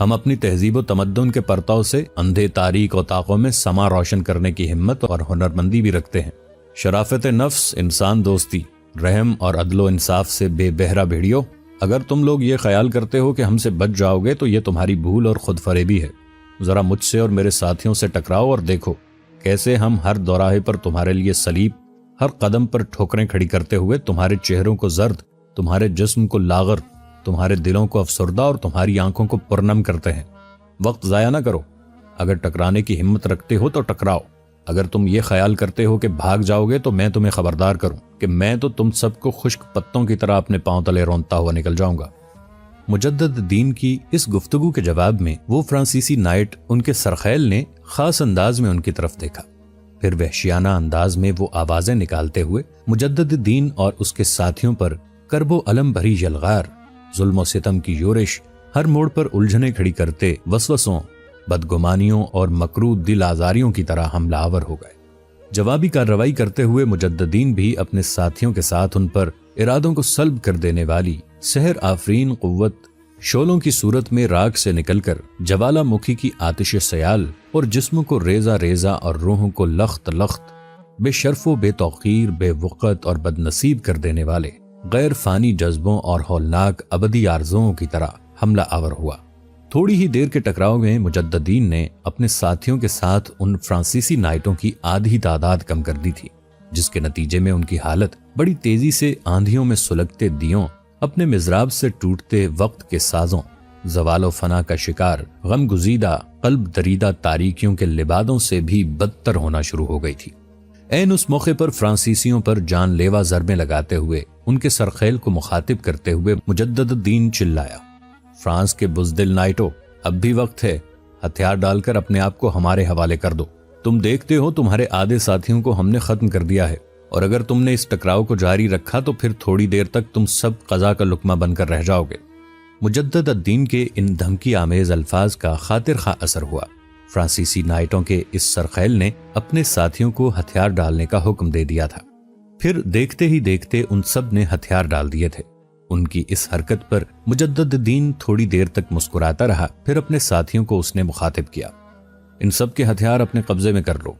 ہم اپنی تہذیب و تمدن کے پرتاؤ سے اندھے تاریک اتاقوں میں سما روشن کرنے کی ہمت اور ہنرمندی بھی رکھتے ہیں۔ شرافت نفس، انسان دوستی، رحم اور عدل و انصاف سے بے بہرا بھیڑیو، اگر تم لوگ یہ خیال کرتے ہو کہ ہم سے بچ جاؤ گے تو یہ تمہاری بھول اور خود فریبی ہے۔ ذرا مجھ سے اور میرے ساتھیوں سے ٹکراؤ اور دیکھو کیسے ہم ہر دوراہے پر تمہارے لیے صلیب، ہر قدم پر ٹھوکریں کھڑی کرتے ہوئے تمہارے چہروں کو زرد، تمہارے جسم کو لاغر، تمہارے دلوں کو افسردہ اور تمہاری آنکھوں کو پرنم کرتے ہیں۔ وقت ضائع نہ کرو، اگر ٹکرانے کی ہمت رکھتے ہو تو ٹکراؤ، اگر تم یہ خیال کرتے ہو کہ بھاگ جاؤ گے تو میں تمہیں خبردار کروں کہ میں تو تم سب کو خشک پتوں کی طرح اپنے پاؤں تلے رونتا ہوا نکل جاؤں گا۔ مجدد دین کی اس گفتگو کے جواب میں وہ فرانسیسی نائٹ ان کے سرخیل نے خاص انداز میں ان کی طرف دیکھا، پھر وحشیانہ انداز میں وہ آوازیں نکالتے ہوئے مجدد دین اور اس کے ساتھیوں پر کرب و علم بھری یلغار، ظلم و ستم کی یورش، ہر موڑ پر الجھنیں کھڑی کرتے وسوسوں، بدگمانیوں اور مکروہ دل آزاریوں کی طرح حملہ آور ہو گئے۔ جوابی کارروائی کرتے ہوئے مجددین بھی اپنے ساتھیوں کے ساتھ ان پر ارادوں کو سلب کر دینے والی سحر آفرین قوت شعلوں کی صورت میں راگ سے نکل کر جوالا مکھی کی آتش سیال اور جسموں کو ریزہ ریزہ اور روحوں کو لخت لخت بے شرف و بے توقیر، بے وقت اور بد نصیب کر دینے والے غیر فانی جذبوں اور ہولناک ابدی آرزوؤں کی طرح حملہ آور ہوا۔ تھوڑی ہی دیر کے ٹکراؤ میں مجددین نے اپنے ساتھیوں کے ساتھ ان فرانسیسی نائٹوں کی آدھی تعداد کم کر دی تھی، جس کے نتیجے میں ان کی حالت بڑی تیزی سے آندھیوں میں سلگتے دیوں، اپنے مزراب سے ٹوٹتے وقت کے سازوں، زوال و فنا کا شکار، غم گزیدہ قلب دریدہ تاریکیوں کے لبادوں سے بھی بدتر ہونا شروع ہو گئی تھی۔ عین اس موقع پر فرانسیسیوں پر جان لیوا ضربیں لگاتے ہوئے ان کے سرخیل کو مخاطب کرتے ہوئے مجدد دین چلایا، فرانس کے بزدل نائٹو، اب بھی وقت ہے، ہتھیار ڈال کر اپنے آپ کو ہمارے حوالے کر دو۔ تم دیکھتے ہو تمہارے آدھے ساتھیوں کو ہم نے ختم کر دیا ہے، اور اگر تم نے اس ٹکراؤ کو جاری رکھا تو پھر تھوڑی دیر تک تم سب قضا کا لقمہ بن کر رہ جاؤ گے۔ مجدد الدین کے ان دھمکی آمیز الفاظ کا خاطر خواہ اثر ہوا۔ فرانسیسی نائٹوں کے اس سرخیل نے اپنے ساتھیوں کو ہتھیار ڈالنے کا حکم دے دیا تھا، پھر دیکھتے ہی دیکھتے ان سب نے ہتھیار ڈال دیے تھے۔ ان کی اس حرکت پر مجدد دین تھوڑی دیر تک مسکراتا رہا، پھر اپنے ساتھیوں کو اس نے مخاطب کیا، ان سب کے ہتھیار اپنے قبضے میں کر لو۔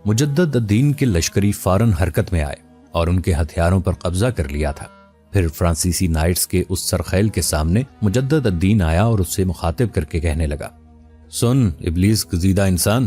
مجدد الدین کے لشکری فوراً حرکت میں آئے اور ان کے ہتھیاروں پر قبضہ کر لیا تھا۔ پھر فرانسیسی نائٹس کے اس سرخیل کے سامنے مجدد الدین آیا اور اس سے مخاطب کر کے کہنے لگا، سن ابلیس گزیدہ انسان،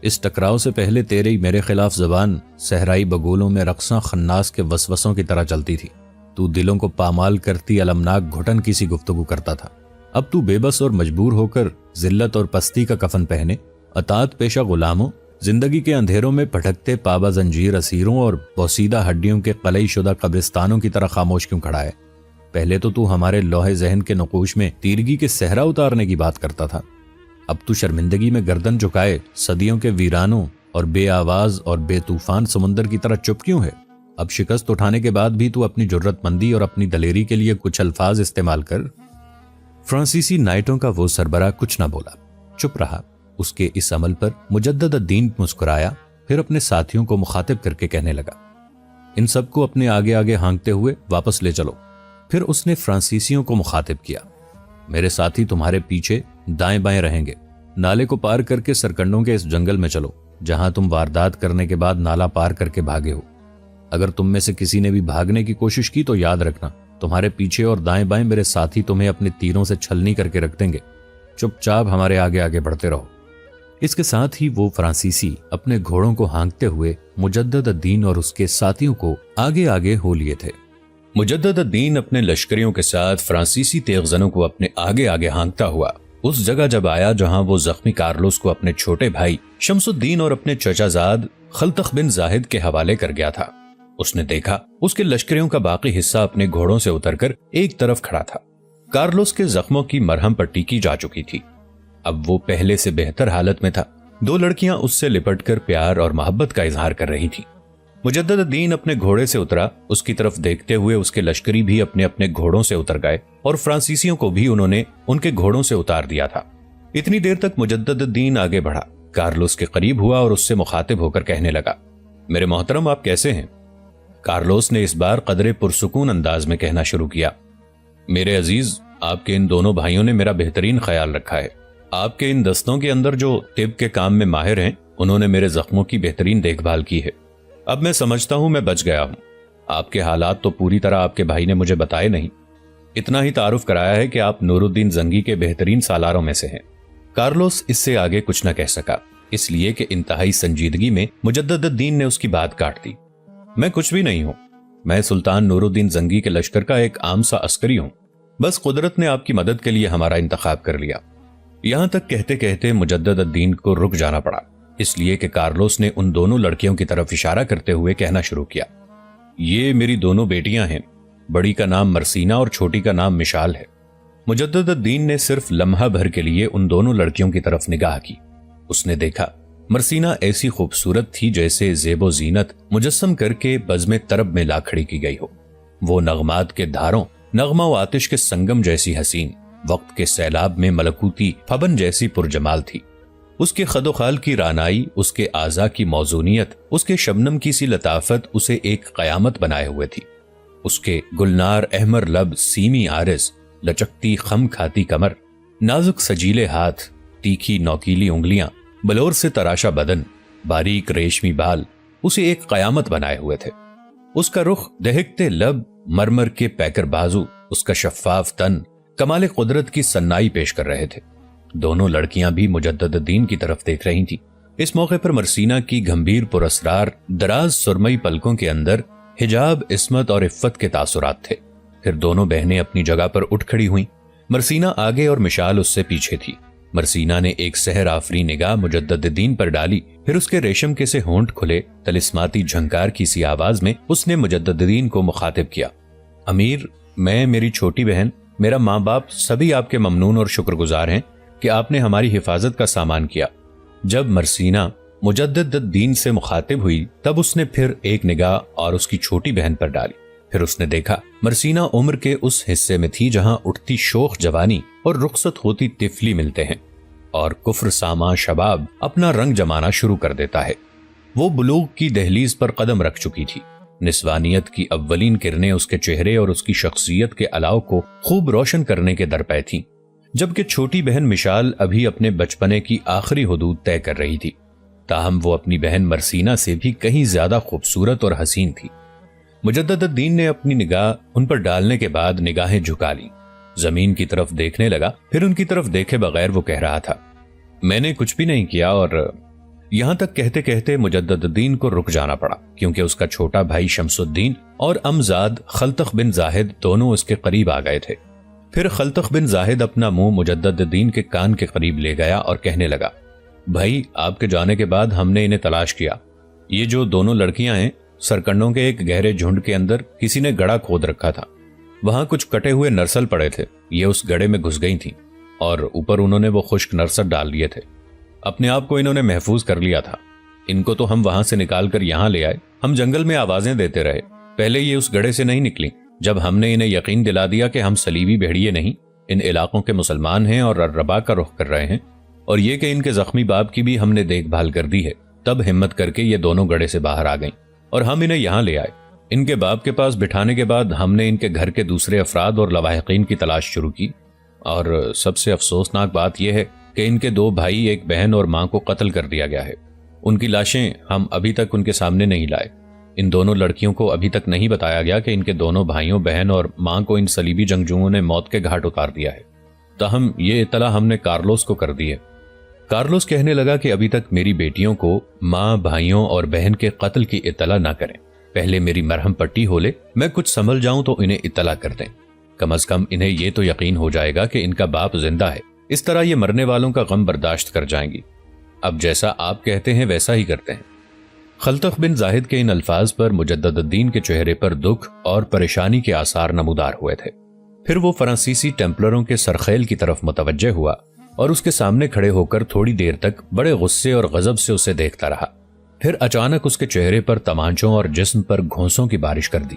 اس ٹکراؤ سے پہلے تیرے میرے خلاف زبان صحرائی بگولوں میں رقصاں خناس کے وسوسوں کی طرح چلتی تھی۔ تو دلوں کو پامال کرتی المناک گھٹن کی سی گفتگو کرتا تھا۔ اب تو بے بس اور مجبور ہو کر ذلت اور پستی کا کفن پہنے اطاعت پیشہ غلاموں، زندگی کے اندھیروں میں پھٹکتے پابا زنجیر اسیروں اور پوسیدہ ہڈیوں کے قلعی شدہ قبرستانوں کی طرح خاموش کیوں کھڑا ہے؟ پہلے تو ہمارے لوہے ذہن کے نقوش میں تیرگی کے صحرا اتارنے کی بات کرتا تھا، اب تو شرمندگی میں گردن جھکائے صدیوں کے ویرانوں اور بے آواز اور بے طوفان سمندر کی طرح چپ کیوں ہے؟ اب شکست اٹھانے کے بعد بھی تو اپنی جرت مندی اور اپنی دلیری کے لیے کچھ الفاظ استعمال کر۔ فرانسیسی نائٹوں کا وہ سربراہ کچھ نہ بولا، چپ رہا۔ اس کے اس عمل پر مجدد الدین مسکرایا، پھر اپنے ساتھیوں کو مخاطب کر کے کہنے لگا، ان سب کو اپنے آگے آگے ہانکتے ہوئے واپس لے چلو۔ پھر اس نے فرانسیسیوں کو مخاطب کیا، میرے ساتھی تمہارے پیچھے دائیں بائیں رہیں گے، نالے کو پار کر کے سرکنڈوں کے اس جنگل میں چلو جہاں تم واردات کرنے کے بعد نالا پار کر کے بھاگے ہو۔ اگر تم میں سے کسی نے بھی بھاگنے کی کوشش کی تو یاد رکھنا، تمہارے پیچھے اور دائیں بائیں میرے ساتھی تمہیں اپنے تیروں سے چھلنی کر کے رکھ دیں گے، چپ چاپ ہمارے آگے آگے بڑھتے رہو۔ اس کے ساتھ ہی وہ فرانسیسی اپنے گھوڑوں کو ہانکتے ہوئے مجدد الدین اور اس کے ساتھیوں کو آگے آگے ہو لیے تھے۔ مجدد الدین اپنے لشکریوں کے ساتھ فرانسیسی تیغزنوں کو اپنے آگے آگے ہانکتا ہوا اس جگہ جب آیا جہاں وہ زخمی کارلوس کو اپنے چھوٹے بھائی شمس الدین اور اپنے چچا زاد خلتخ بن زاہد کے حوالے کر گیا تھا۔ اس نے دیکھا اس کے لشکریوں کا باقی حصہ اپنے گھوڑوں سے اتر کر ایک طرف کھڑا تھا۔ کارلوس کے زخموں کی مرہم پٹی کی جا چکی تھی، اب وہ پہلے سے بہتر حالت میں تھا۔ دو لڑکیاں اس سے لپٹ کر پیار اور محبت کا اظہار کر رہی تھیں۔ مجدد الدین اپنے گھوڑے سے اترا، اس کی طرف دیکھتے ہوئے اس کے لشکری بھی اپنے اپنے گھوڑوں سے اتر گئے اور فرانسیسیوں کو بھی انہوں نے ان کے گھوڑوں سے اتار دیا تھا۔ اتنی دیر تک مجدد الدین آگے بڑھا، کارلوس کے قریب ہوا اور اس سے مخاطب ہو کر کہنے لگا، میرے محترم آپ کیسے ہیں؟ کارلوس نے اس بار قدرے پرسکون انداز میں کہنا شروع کیا، میرے عزیز، آپ کے ان دونوں بھائیوں نے میرا بہترین خیال رکھا ہے، آپ کے ان دستوں کے اندر جو طب کے کام میں ماہر ہیں انہوں نے میرے زخموں کی بہترین دیکھ بھال کی ہے۔ اب میں سمجھتا ہوں میں بچ گیا ہوں۔ آپ کے حالات تو پوری طرح آپ کے بھائی نے مجھے بتائے نہیں، اتنا ہی تعارف کرایا ہے کہ آپ نور الدین زنگی کے بہترین سالاروں میں سے ہیں۔ کارلوس اس سے آگے کچھ نہ کہہ سکا، اس لیے کہ انتہائی سنجیدگی میں مجدد الدین نے اس کی بات کاٹ دی۔ میں کچھ بھی نہیں ہوں، میں سلطان نور الدین زنگی کے لشکر کا ایک عام سا عسکری ہوں، بس قدرت نے آپ کی مدد کے لیے ہمارا انتخاب کر لیا۔ یہاں تک کہتے کہتے مجدد الدین کو رک جانا پڑا، اس لیے کہ کارلوس نے ان دونوں لڑکیوں کی طرف اشارہ کرتے ہوئے کہنا شروع کیا، یہ میری دونوں بیٹیاں ہیں، بڑی کا نام مرسینہ اور چھوٹی کا نام مشال ہے۔ مجدد الدین نے صرف لمحہ بھر کے لیے ان دونوں لڑکیوں کی طرف نگاہ کی۔ اس نے دیکھا مرسینہ ایسی خوبصورت تھی جیسے زیب و زینت مجسم کر کے بزم طرب میں لا کھڑی کی گئی ہو۔ وہ نغمات کے دھاروں، نغمہ و آتش کے سنگم جیسی حسین، وقت کے سیلاب میں ملکوتی فبن جیسی پرجمال تھی۔ اس کے خد و خال کی رانائی، اس کے اعضاء کی موزونیت، اس کے شبنم کی سی لطافت اسے ایک قیامت بنائے ہوئے تھی۔ اس کے گلنار احمر لب، سیمی عارض، لچکتی خم کھاتی کمر، نازک سجیلے ہاتھ، تیکھی نوکیلی انگلیاں، بلور سے تراشا بدن، باریک ریشمی بال اسے ایک قیامت بنائے ہوئے تھے۔ اس کا رخ، دہکتے لب، مرمر کے پیکر بازو، اس کا شفاف تن کمال قدرت کی سنائی پیش کر رہے تھے۔ دونوں لڑکیاں بھی مجدد الدین کی طرف دیکھ رہی تھیں۔ اس موقع پر مرسینہ کی گھمبیر پراسرار دراز سرمئی پلکوں کے اندر حجاب، عصمت اور عفت کے تاثرات تھے۔ پھر دونوں بہنیں اپنی جگہ پر اٹھ کھڑی ہوئیں۔ مرسینہ آگے اور مشال اس سے پیچھے تھی۔ مرسینہ نے ایک سحر آفری نگاہ مجدد الدین پر ڈالی، پھر اس کے ریشم کے سے ہونٹ کھلے، طلسماتی جھنکار کی سی آواز میں اس نے مجدد الدین کو مخاطب کیا، امیر، میں، میری چھوٹی بہن، میرا ماں باپ سبھی آپ کے ممنون اور شکر گزار ہیں کہ آپ نے ہماری حفاظت کا سامان کیا۔ جب مرسینہ مجدد الدین سے مخاطب ہوئی تب اس نے پھر ایک نگاہ اور اس کی چھوٹی بہن پر ڈالی۔ پھر اس نے دیکھا مرسینہ عمر کے اس حصے میں تھی جہاں اٹھتی شوخ جوانی اور رخصت ہوتی طفلی ملتے ہیں اور کفر ساما شباب اپنا رنگ جمانا شروع کر دیتا ہے۔ وہ بلوغ کی دہلیز پر قدم رکھ چکی تھی۔ نسوانیت کی اولین کرنیں اس کے چہرے اور اس کی شخصیت کے علاؤ کو خوب روشن کرنے کے درپے تھیں، جبکہ چھوٹی بہن مشال ابھی اپنے بچپنے کی آخری حدود طے کر رہی تھی۔ تاہم وہ اپنی بہن مرسینہ سے بھی کہیں زیادہ خوبصورت اور حسین تھی۔ مجدد الدین نے اپنی نگاہ ان پر ڈالنے کے بعد نگاہیں جھکا لیں، زمین کی طرف دیکھنے لگا، پھر ان کی طرف دیکھے بغیر وہ کہہ رہا تھا، میں نے کچھ بھی نہیں کیا۔ اور یہاں تک کہتے کہتے مجدد الدین کو رک جانا پڑا، کیونکہ اس کا چھوٹا بھائی شمس الدین اور امزاد خلتخ بن زاہد دونوں اس کے قریب آ گئے تھے۔ پھر خلتخ بن زاہد اپنا منہ مجدد الدین کے کان کے قریب لے گیا اور کہنے لگا، بھائی، آپ کے جانے کے بعد ہم نے انہیں تلاش کیا۔ یہ جو دونوں لڑکیاں ہیں، سرکنڈوں کے ایک گہرے جھنڈ کے اندر کسی نے گڑھا کھود رکھا تھا، وہاں کچھ کٹے ہوئے نرسل پڑے تھے، یہ اس گڑھے میں گھس گئی تھیں اور اوپر انہوں نے وہ خشک نرسل ڈال لیے تھے۔ اپنے آپ کو انہوں نے محفوظ کر لیا تھا۔ ان کو تو ہم وہاں سے نکال کر یہاں لے آئے، ہم جنگل میں آوازیں دیتے رہے، پہلے یہ اس گڑھے سے نہیں نکلیں۔ جب ہم نے انہیں یقین دلا دیا کہ ہم صلیبی بھیڑیے نہیں، ان علاقوں کے مسلمان ہیں اور الربا کا رخ کر رہے ہیں، اور یہ کہ ان کے زخمی باپ کی بھی ہم نے دیکھ بھال کر دی ہے، تب ہمت کر کے یہ دونوں گڑھے سے باہر آ گئیں اور ہم انہیں یہاں لے آئے۔ ان کے باپ کے پاس بٹھانے کے بعد ہم نے ان کے گھر کے دوسرے افراد اور لواحقین کی تلاش شروع کی، اور سب سے افسوسناک بات یہ ہے کہ ان کے 2 بھائی، 1 بہن اور ماں کو قتل کر دیا گیا ہے۔ ان کی لاشیں ہم ابھی تک ان کے سامنے نہیں لائے۔ ان دونوں لڑکیوں کو ابھی تک نہیں بتایا گیا کہ ان کے دونوں بھائیوں، بہن اور ماں کو ان صلیبی جنگجوؤں نے موت کے گھاٹ اتار دیا ہے۔ تاہم یہ اطلاع ہم نے کارلوس کو کر دی ہے۔ کارلوس کہنے لگا کہ ابھی تک میری بیٹیوں کو ماں، بھائیوں اور بہن کے قتل کی اطلاع نہ کریں، پہلے میری مرہم پٹی ہو لے، میں کچھ سنبھل جاؤں تو انہیں اطلاع کر دیں، کم از کم انہیں یہ تو یقین ہو جائے گا کہ ان کا باپ زندہ ہے، اس طرح یہ مرنے والوں کا غم برداشت کر جائیں گی۔ اب جیسا آپ کہتے ہیں ویسا ہی کرتے ہیں۔ خلتخ بن زاہد کے ان الفاظ پر مجدد الدین کے چہرے پر دکھ اور پریشانی کے آثار نمودار ہوئے تھے۔ پھر وہ فرانسیسی ٹیمپلروں کے سرخیل کی طرف متوجہ ہوا اور اس کے سامنے کھڑے ہو کر تھوڑی دیر تک بڑے غصے اور غضب سے اسے دیکھتا رہا۔ پھر اچانک اس کے چہرے پر تمانچوں اور جسم پر گھونسوں کی بارش کر دی۔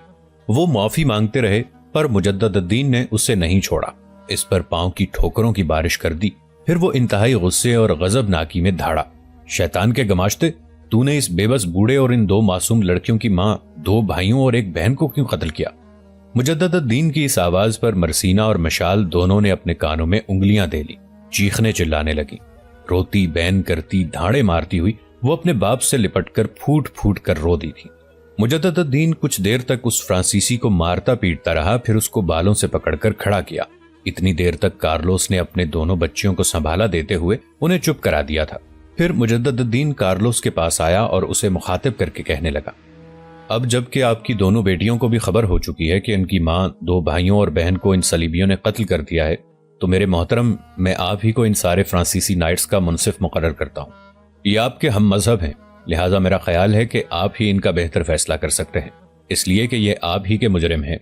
وہ معافی مانگتے رہے پر مجدد الدین نے اسے نہیں چھوڑا، اس پر پاؤں کی ٹھوکروں کی بارش کر دی۔ پھر وہ انتہائی غصے اور غضب ناکی میں دھاڑا، شیطان کے گماشتے، تو نے اس بے بس بوڑھے اور ان 2 معصوم لڑکیوں کی ماں، 2 بھائیوں اور 1 بہن کو کیوں قتل کیا؟ مجدد الدین کی اس آواز پر مرسینہ اور مشال دونوں نے اپنے کانوں میں انگلیاں دے لی۔ چیخنے چلانے لگی۔ روتی بین کرتی دھاڑے مارتی ہوئی وہ اپنے باپ سے لپٹ کر پھوٹ پھوٹ کر رو دی تھی۔ مجدد الدین کچھ دیر تک اس فرانسیسی کو مارتا پیٹتا رہا، پھر اس کو بالوں سے پکڑ کر کھڑا کیا۔ اتنی دیر تک کارلوس نے اپنے دونوں بچیوں کو سنبھالا دیتے ہوئے انہیں چپ کرا دیا تھا۔ پھر مجدد الدین کارلوس کے پاس آیا اور اسے مخاطب کر کے کہنے لگا، اب جب کہ آپ کی دونوں بیٹیوں کو بھی خبر ہو چکی ہے کہ ان کی ماں، 2 بھائیوں اور بہن کو ان صلیبیوں نے قتل کر دیا ہے، تو میرے محترم، میں آپ ہی کو ان سارے فرانسیسی نائٹس کا منصف مقرر کرتا ہوں۔ یہ آپ کے ہم مذہب ہیں، لہٰذا میرا خیال ہے کہ آپ ہی ان کا بہتر فیصلہ کر سکتے ہیں، اس لیے کہ یہ آپ ہی کے مجرم ہیں۔